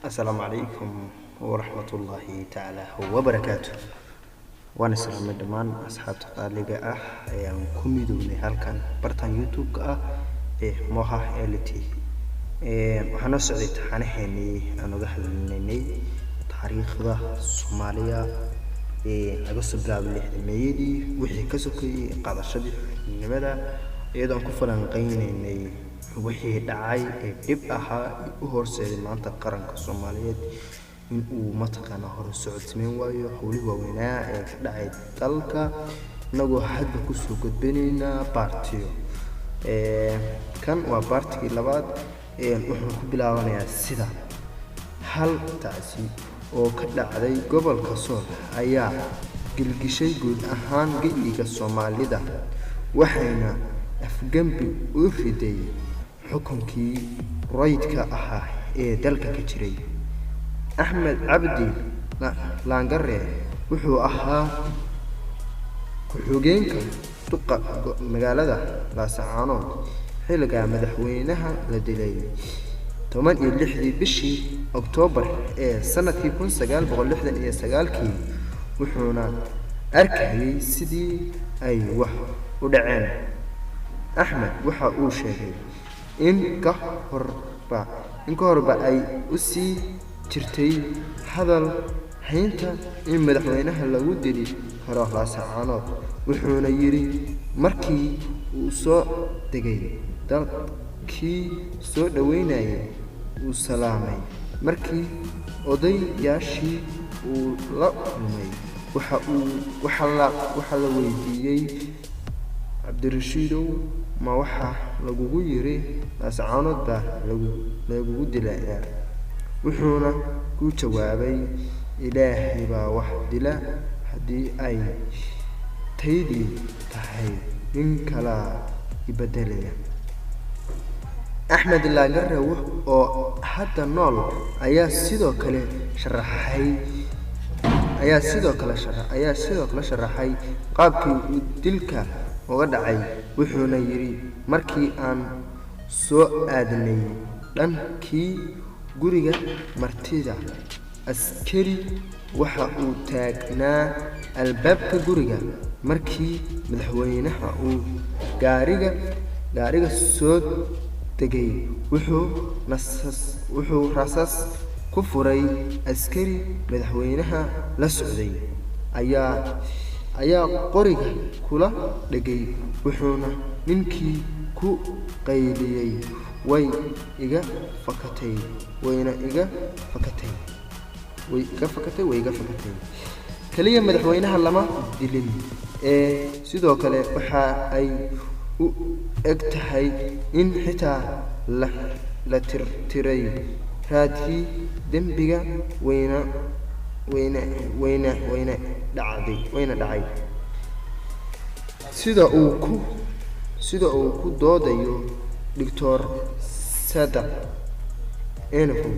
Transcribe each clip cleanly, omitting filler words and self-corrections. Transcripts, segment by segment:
السلام عليكم ورحمة الله تعالى وبركاته. وأنا سلام الدمان أصحاب تقاليق أيام كوميدوني هالكان برتان يوتيوب موها إلتي وحنا سعيد حنا حيني أنا قحلني تاريخ ذا الصومالية أقص بلاد اللي وحي كسوكي قادر شديد نبدا أيضا كفلا قيني وحي دعاي إبقاها وهرسي معنتا قرنك الصوماليات من متقنا هرسعود من وايو حولي وويناء دعاي تلك نقو حد كسو قد بينينا بارتيو كان وبارتي لباد وحنا كبلاوانيا سيدا هل تعسي oo ka dhacday gobolka Sool ayaa gilgishay guud ahaan geyiga Soomaalida waxayna afgambi u riday xukunkii rayidka ahaa ee dalka ka jiray Axmed Cabdi Laangare wuxuu ahaa ku-xigeenka duqa magaalada Laascaanood xilliga madaxweynaha la dilay 16 bishii Oktoobar ee sanadkii 1969 wuxuuna arkayay sidii ay wax u dhaceen Axmed waxa uu sheegay in ka horba ay u sii jirtay hadal haynta in madaxweynaha lagu dili karo Laascaanood wuxuuna yiri markii uu soo degay dalkii soo dhaweynayay uu salaamay markii odayaashii uu la kulmay waxa la weydiiyay Cabdirashiidow ma waxa lagu yiri Laascaanood baa lagu dilay wuxuuna ku jawaabay Ilaahay baa wax dila hadii ay taydii tahay in kala ibadalaya Axmed Laangare oo hadda nool ayaa sidoo kale sharaxay qaabkii uu dilka uga dhacay wuxuuna yiri markii aan soo aadnay dhankii guriga martida askari waxa uu taagnaa albaabka guriga markii madaxweynaha uu gaariga soo tegay wuxuu rasaas ku furay askari madaxweynaha la socday ayaa qoriga kula dhagay wuxuuna ninkii ku qayliyay way iga fakatay kaliya madaxweynaha lama dilin sidoo kale waxa ay u egtahay in xitaa la tirtiray raadkii dambiga wayna dhacay sida uu ku doodayo Dr. Sada Enfu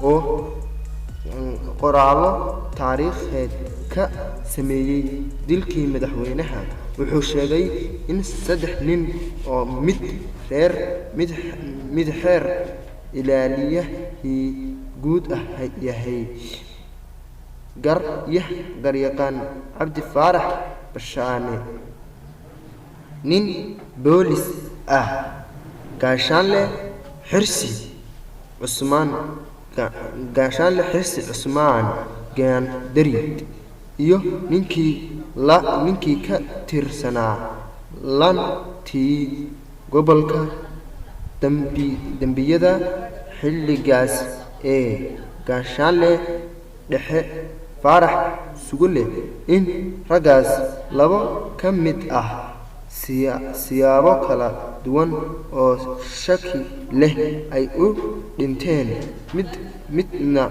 oo qoraallo taariikheed ka sameeyay dilkii madaxweynaha wuxuu sheegay in 3 nin oo mid xeer ilaaliyahii guud yahay garyaqaan Cabdi Faarax Bashaane nin boolis gaashaanle Xirsi Cusmaan gaan Darid iyo ninkii ka tirsanaa lantii gobolka dambiyada xilligaas gaashaanle dhexe Faarax Sugule in ragaas labo ka mid siyaabo kala duwan oo shaki leh ay u dhinteen midna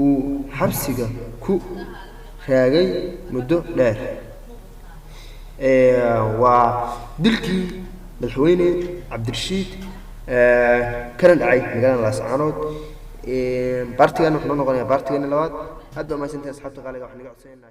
uu xabsiga ku raagay muddo dheer waa dilkii madaxweyne Cabdirashiid kana dhacay magaalada Laascaanood bartigan wuxuu noqonayaa bartigan labaad hadda ma sinta asxaabta qaaliga wax naga codsanayna